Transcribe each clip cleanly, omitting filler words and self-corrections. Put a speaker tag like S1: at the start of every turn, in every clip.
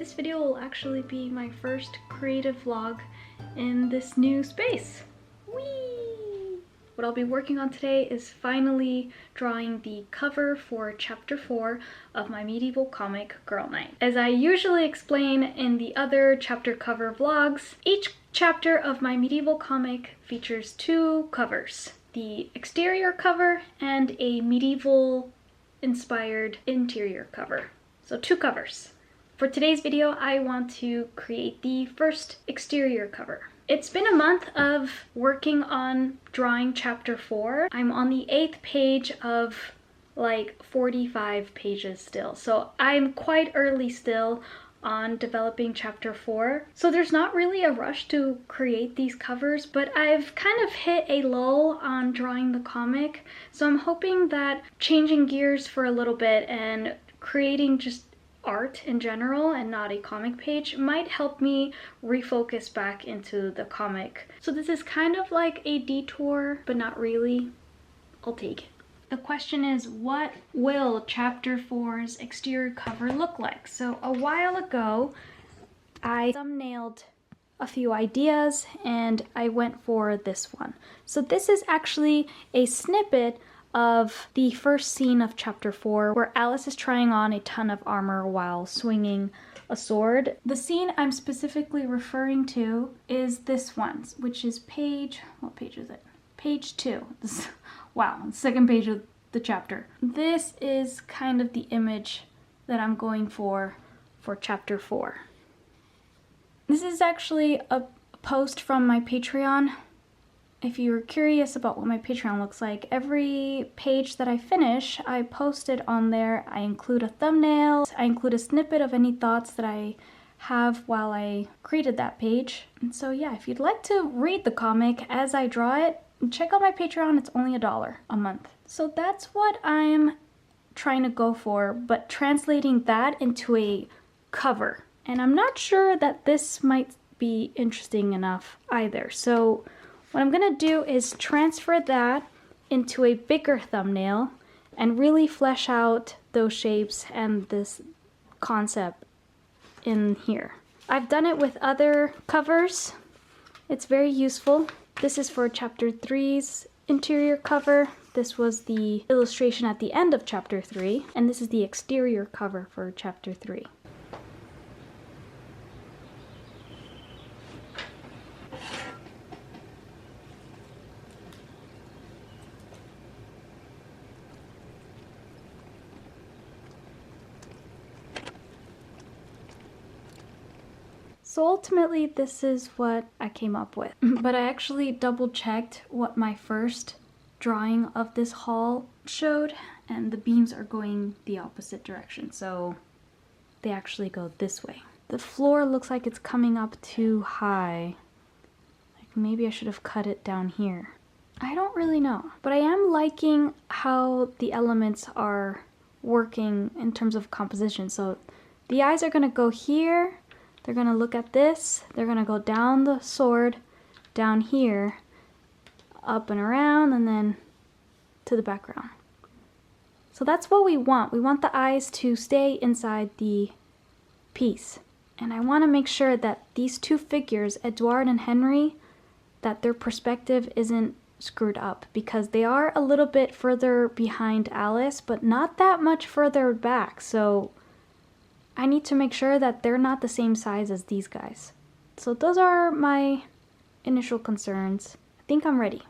S1: this video will actually be my first creative vlog in this new space. Whee! What I'll be working on today is finally drawing the cover for chapter 4 of my medieval comic Girl Night. As I usually explain in the other chapter cover vlogs, each chapter of my medieval comic features 2 covers. The exterior cover and a medieval inspired interior cover. So 2 covers. For today's video, I want to create the first exterior cover. It's been a month of working on drawing chapter 4. I'm on the 8th page of like 45 pages still. So I'm quite early still on developing chapter 4. So there's not really a rush to create these covers, but I've kind of hit a lull on drawing the comic. So I'm hoping that changing gears for a little bit and creating just art in general and not a comic page might help me refocus back into the comic. So this is kind of like a detour, but not really. I'll take it. The question is, what will chapter 4's exterior cover look like? So a while ago, I thumbnailed a few ideas and I went for this one. So this is actually a snippet of the first scene of chapter 4 where Alice is trying on a ton of armor while swinging a sword. The scene I'm specifically referring to is this one, which is what page is it? Page 2. Wow, the second page of the chapter. This is kind of the image that I'm going for chapter 4. This is actually a post from my Patreon. If you're curious about what my Patreon looks like, every page that I finish, I post it on there. I include a thumbnail, I include a snippet of any thoughts that I have while I created that page. And so yeah, if you'd like to read the comic as I draw it, check out my Patreon. It's only $1 a month. So that's what I'm trying to go for, but translating that into a cover. And I'm not sure that this might be interesting enough either. So what I'm gonna do is transfer that into a bigger thumbnail and really flesh out those shapes and this concept in here. I've done it with other covers. It's very useful. This is for chapter 3's interior cover. This was the illustration at the end of chapter 3, and this is the exterior cover for chapter 3. So ultimately, this is what I came up with. But I actually double checked what my first drawing of this haul showed, and the beams are going the opposite direction. So they actually go this way. The floor looks like it's coming up too high. Like maybe I should have cut it down here. I don't really know. But I am liking how the elements are working in terms of composition. So the eyes are gonna go here. They're gonna look at this, they're gonna go down the sword, down here, up and around, and then to the background. So that's what we want. We want the eyes to stay inside the piece. And I wanna make sure that these 2 figures, Edward and Henry, that their perspective isn't screwed up, because they are a little bit further behind Alice, but not that much further back. So I need to make sure that they're not the same size as these guys. So those are my initial concerns. I think I'm ready.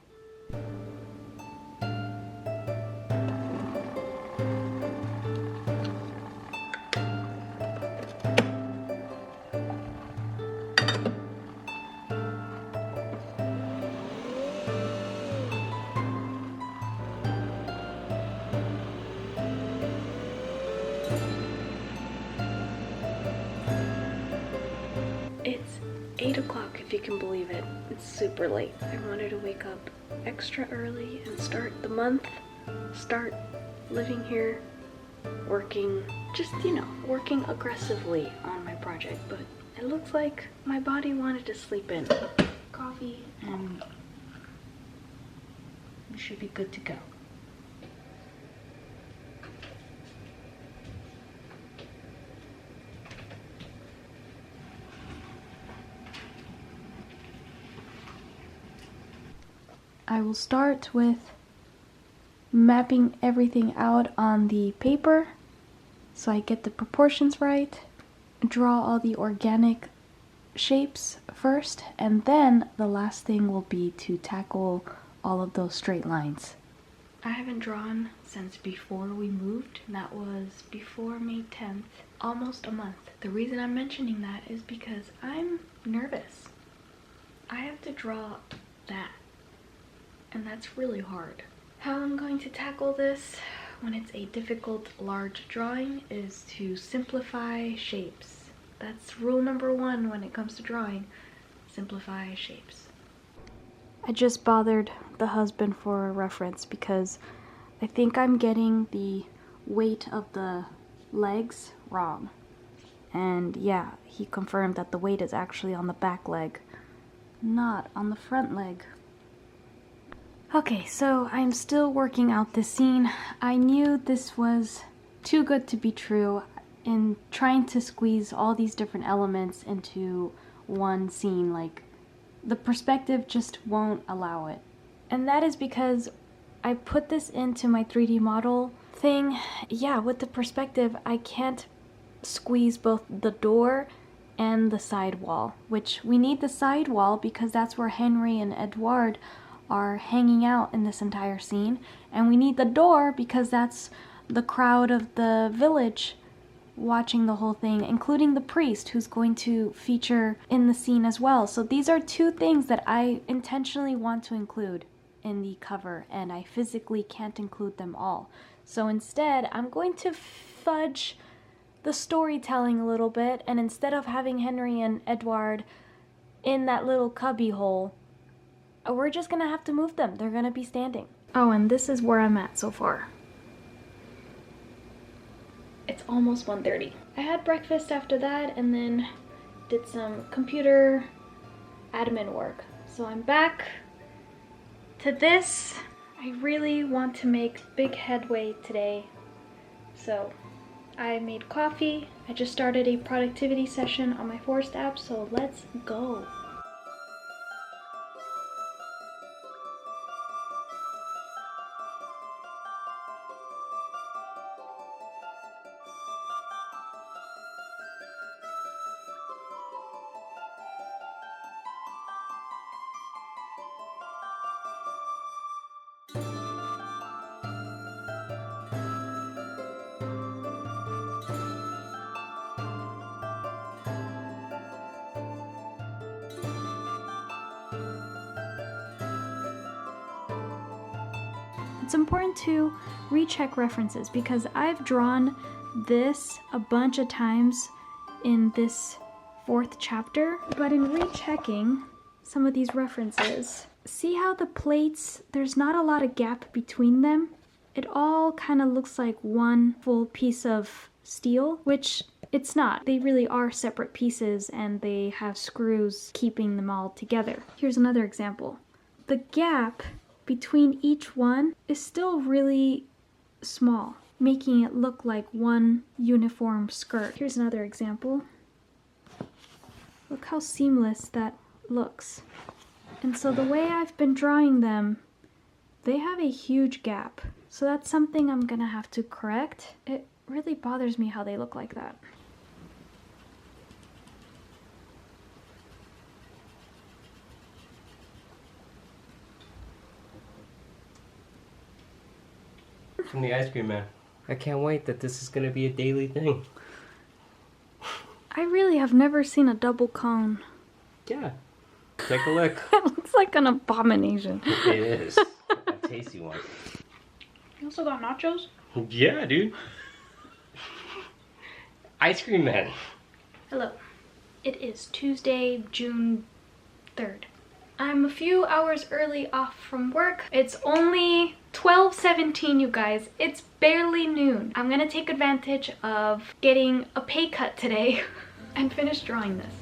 S1: It's 8 o'clock, if you can believe it. It's super late. I wanted to wake up extra early and start the month, start living here, working, just, working aggressively on my project. But it looks like my body wanted to sleep in. Coffee, and we should be good to go. I will start with mapping everything out on the paper so I get the proportions right, draw all the organic shapes first, and then the last thing will be to tackle all of those straight lines. I haven't drawn since before we moved, and that was before May 10th, almost a month. The reason I'm mentioning that is because I'm nervous. I have to draw that, and that's really hard. How I'm going to tackle this when it's a difficult large drawing is to simplify shapes. That's rule number one when it comes to drawing. Simplify shapes. I just bothered the husband for a reference because I think I'm getting the weight of the legs wrong. And yeah, he confirmed that the weight is actually on the back leg, not on the front leg. Okay, so I'm still working out this scene. I knew this was too good to be true in trying to squeeze all these different elements into one scene. Like, the perspective just won't allow it. And that is because I put this into my 3D model thing. Yeah, with the perspective, I can't squeeze both the door and the side wall, which we need the side wall because that's where Henry and Edward are hanging out in this entire scene, and we need the door because that's the crowd of the village watching the whole thing, including the priest who's going to feature in the scene as well. So these are two things that I intentionally want to include in the cover, and I physically can't include them all. So instead, I'm going to fudge the storytelling a little bit, and instead of having Henry and Edward in that little cubby hole, we're just gonna have to move them. They're gonna be standing. Oh, and this is where I'm at so far. It's almost 1:30. I had breakfast after that and then did some computer admin work. So I'm back to this. I really want to make big headway today. So I made coffee. I just started a productivity session on my Forest app, so let's go. It's important to recheck references because I've drawn this a bunch of times in this 4th chapter, but in rechecking some of these references, see how the plates, there's not a lot of gap between them? It all kind of looks like one full piece of steel, which it's not. They really are separate pieces and they have screws keeping them all together. Here's another example. The gap between each one is still really small, making it look like one uniform skirt. Here's another example. Look how seamless that looks. And so the way I've been drawing them, they have a huge gap. So that's something I'm gonna have to correct. It really bothers me how they look like that.
S2: From the ice cream man. I can't wait that this is going to be a daily thing.
S1: I really have never seen a double cone.
S2: Yeah. Take a look.
S1: It looks like an abomination.
S2: It is. A tasty one.
S1: You also got nachos?
S2: Yeah, dude. Ice cream man.
S1: Hello. It is Tuesday, June 3rd. I'm a few hours early off from work. It's only 12:17, you guys. It's barely noon. I'm gonna take advantage of getting a pay cut today and finish drawing this.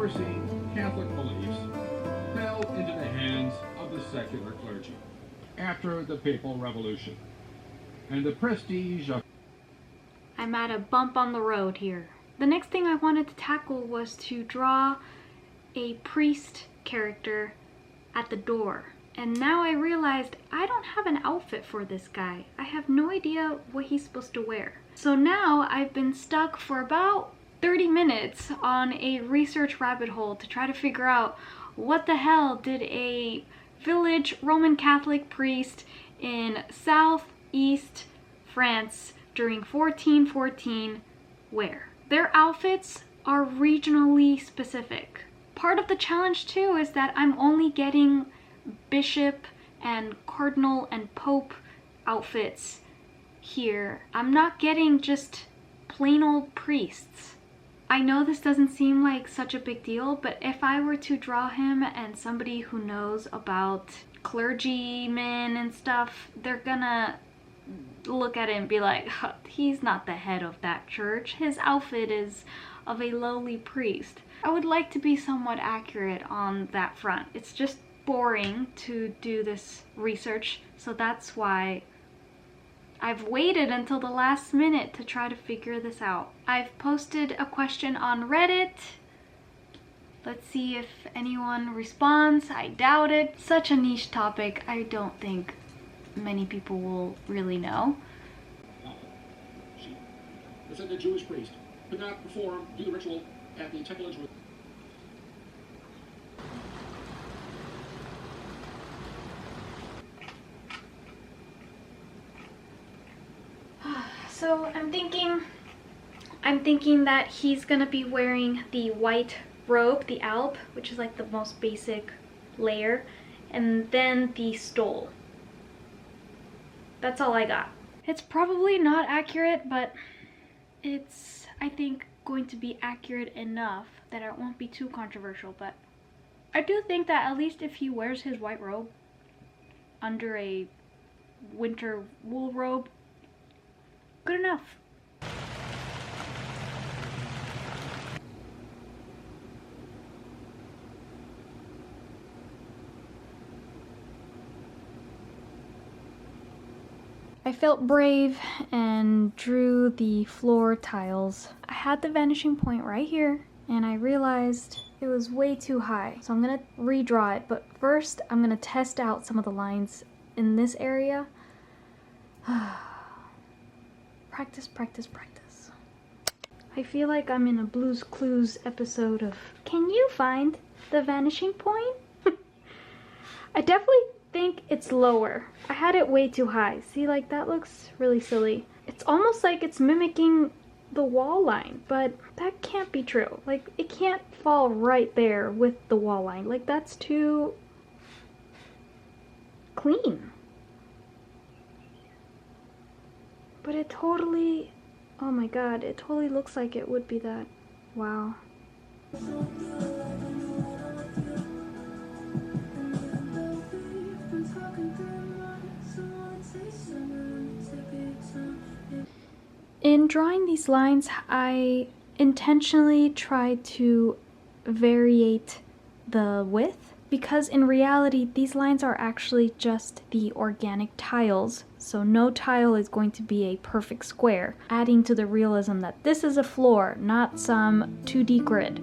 S3: enforcing Catholic beliefs fell into the hands of the secular clergy after the Papal Revolution, and the prestige of...
S1: I'm at a bump on the road here. The next thing I wanted to tackle was to draw a priest character at the door. And now I realized I don't have an outfit for this guy. I have no idea what he's supposed to wear. So now I've been stuck for about 30 minutes on a research rabbit hole to try to figure out what the hell did a village Roman Catholic priest in southeast France during 1414 wear. Their outfits are regionally specific. Part of the challenge too is that I'm only getting bishop and cardinal and pope outfits here. I'm not getting just plain old priests. I know this doesn't seem like such a big deal, but if I were to draw him and somebody who knows about clergymen and stuff, they're gonna look at it and be like, he's not the head of that church. His outfit is of a lowly priest. I would like to be somewhat accurate on that front. It's just boring to do this research, so that's why I've waited until the last minute to try to figure this out. I've posted a question on Reddit. Let's see if anyone responds. I doubt it. Such a niche topic, I don't think many people will really know.
S3: She said the Jewish priest could not do the ritual at the Temple of Jerusalem.
S1: So I'm thinking that he's gonna be wearing the white robe, the alb, which is like the most basic layer, and then the stole. That's all I got. It's probably not accurate, but it's, I think, going to be accurate enough that it won't be too controversial. But I do think that at least if he wears his white robe under a winter wool robe, good enough. I felt brave and drew the floor tiles. I had the vanishing point right here and I realized it was way too high. So I'm gonna redraw it, but first I'm gonna test out some of the lines in this area. Practice, practice, practice. I feel like I'm in a Blue's Clues episode of, can you find the vanishing point? I definitely think it's lower. I had it way too high. See, like that looks really silly. It's almost like it's mimicking the wall line, but that can't be true. Like it can't fall right there with the wall line. Like that's too clean. But it totally, oh my god, it totally looks like it would be that. Wow. In drawing these lines, I intentionally tried to variate the width because in reality these lines are actually just the organic tiles, so no tile is going to be a perfect square, adding to the realism that this is a floor, not some 2D grid.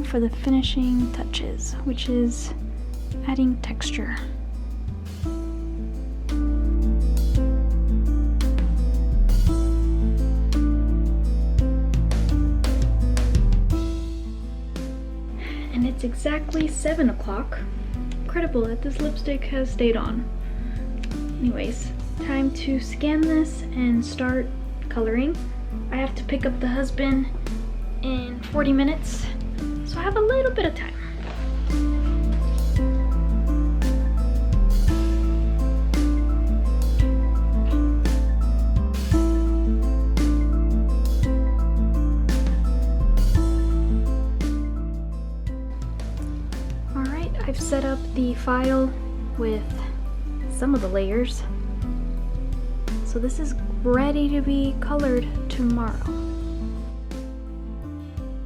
S1: For the finishing touches, which is adding texture. And it's exactly 7 o'clock. Incredible that this lipstick has stayed on. Anyways, Time to scan this and start coloring. I have to pick up the husband in 40 minutes, so I have a little bit of time. Alright, I've set up the file with some of the layers. So this is ready to be colored tomorrow.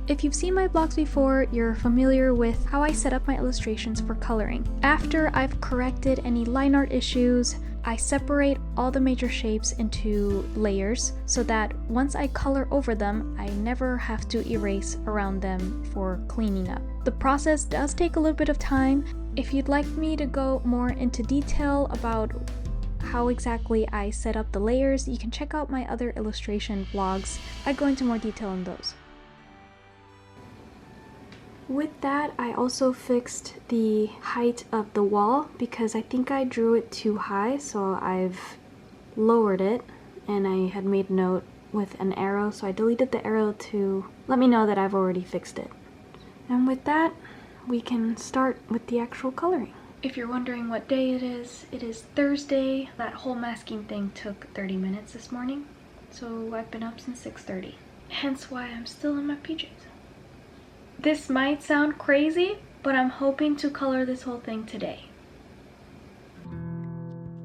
S1: If you've seen my vlogs before, you're familiar with how I set up my illustrations for coloring. After I've corrected any line art issues, I separate all the major shapes into layers so that once I color over them, I never have to erase around them for cleaning up. The process does take a little bit of time. If you'd like me to go more into detail about how exactly I set up the layers, you can check out my other illustration vlogs. I go into more detail on those. With that, I also fixed the height of the wall because I think I drew it too high, so I've lowered it, and I had made note with an arrow, so I deleted the arrow to let me know that I've already fixed it. And with that, we can start with the actual coloring. If you're wondering what day it is Thursday. That whole masking thing took 30 minutes this morning, so I've been up since 6:30. Hence why I'm still in my PJs. This might sound crazy, but I'm hoping to color this whole thing today.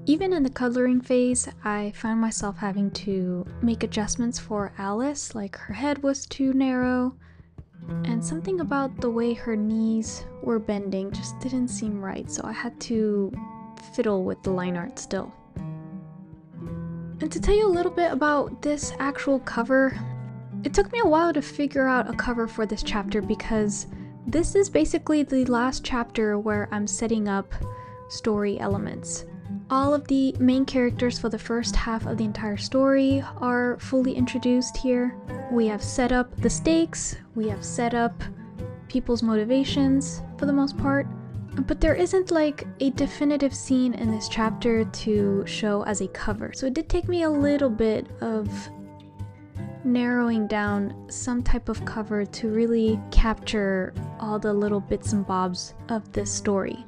S1: Even in the coloring phase, I found myself having to make adjustments for Alice, like her head was too narrow, and something about the way her knees were bending just didn't seem right, so I had to fiddle with the line art still. And to tell you a little bit about this actual cover, it took me a while to figure out a cover for this chapter because this is basically the last chapter where I'm setting up story elements. All of the main characters for the first half of the entire story are fully introduced here. We have set up the stakes, we have set up people's motivations for the most part, but there isn't like a definitive scene in this chapter to show as a cover. So it did take me a little bit of narrowing down some type of cover to really capture all the little bits and bobs of this story.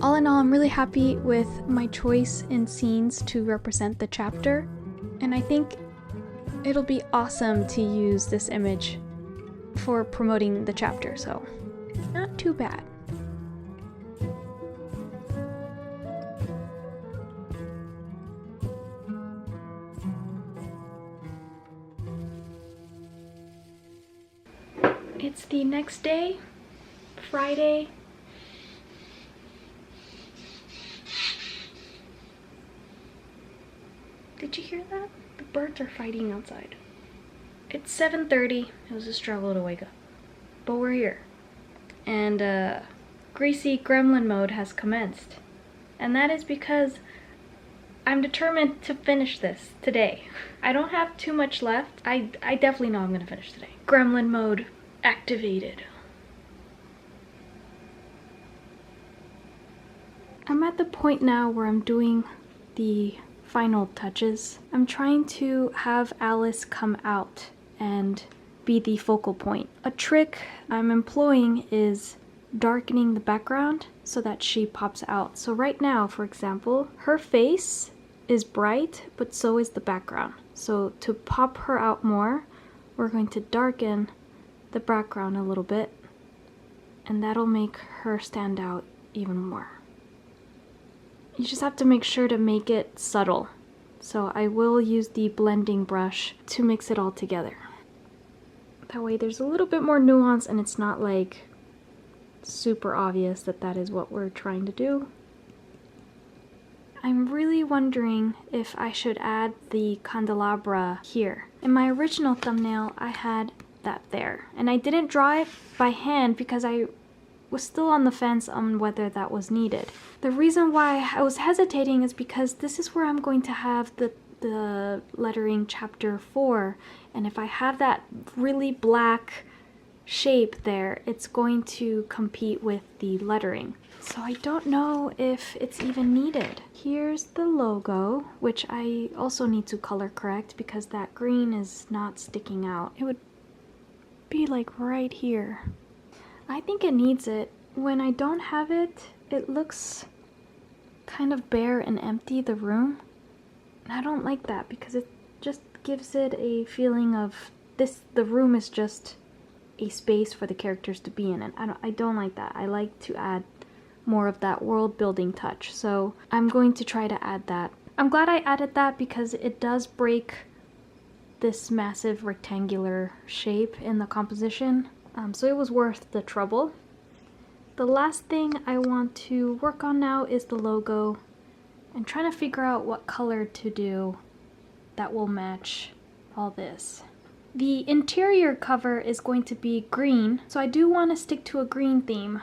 S1: All in all, I'm really happy with my choice in scenes to represent the chapter, and I think it'll be awesome to use this image for promoting the chapter, so not too bad. It's the next day, Friday. Did you hear that? The birds are fighting outside. It's 7:30. It was a struggle to wake up. But we're here. And greasy gremlin mode has commenced. And that is because I'm determined to finish this today. I don't have too much left. I definitely know I'm gonna finish today. Gremlin mode activated. I'm at the point now where I'm doing the final touches. I'm trying to have Alice come out and be the focal point. A trick I'm employing is darkening the background so that she pops out. So right now, for example, her face is bright, but so is the background. So to pop her out more, we're going to darken the background a little bit, and that'll make her stand out even more. You just have to make sure to make it subtle. So I will use the blending brush to mix it all together. That way there's a little bit more nuance and it's not like super obvious that that is what we're trying to do. I'm really wondering if I should add the candelabra here. In my original thumbnail, I had that there. And I didn't draw it by hand because I was still on the fence on whether that was needed. The reason why I was hesitating is because this is where I'm going to have the lettering chapter 4. And if I have that really black shape there, it's going to compete with the lettering. So I don't know if it's even needed. Here's the logo, which I also need to color correct because that green is not sticking out. It would be like right here. I think it needs it. When I don't have it, it looks kind of bare and empty, the room. And I don't like that because it just gives it a feeling of the room is just a space for the characters to be in, and I don't like that. I like to add more of that world building touch, so I'm going to try to add that. I'm glad I added that because it does break this massive rectangular shape in the composition, so it was worth the trouble. The last thing I want to work on now is the logo and trying to figure out what color to do that will match all this. The interior cover is going to be green, so I do want to stick to a green theme.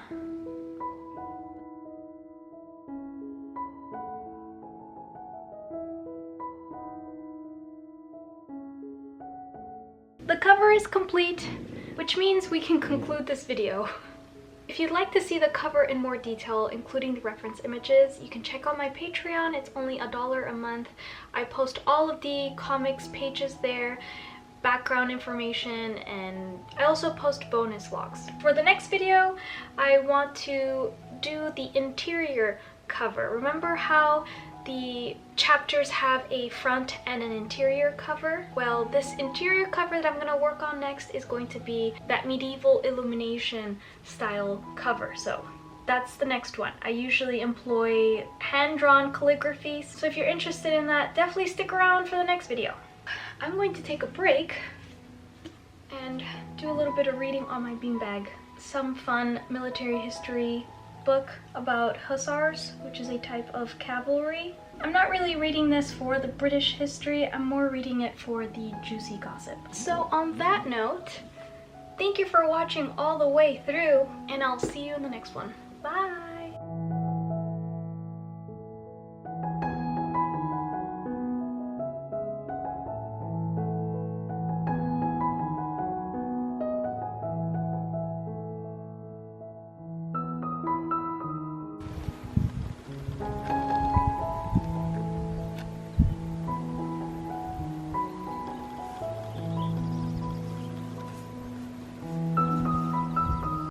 S1: The cover is complete, which means we can conclude this video. If you'd like to see the cover in more detail, including the reference images, you can check out my Patreon. It's only $1 a month. I post all of the comics pages there, background information, and I also post bonus vlogs. For the next video, I want to do the interior cover. Remember how the chapters have a front and an interior cover? Well, this interior cover that I'm going to work on next is going to be that medieval illumination style cover. So that's the next one. I usually employ hand-drawn calligraphy, so if you're interested in that, definitely stick around for the next video. I'm going to take a break and do a little bit of reading on my beanbag. Some fun military history book about hussars, which is a type of cavalry. I'm not really reading this for the British history, I'm more reading it for the juicy gossip. So on that note, thank you for watching all the way through, and I'll see you in the next one. Bye!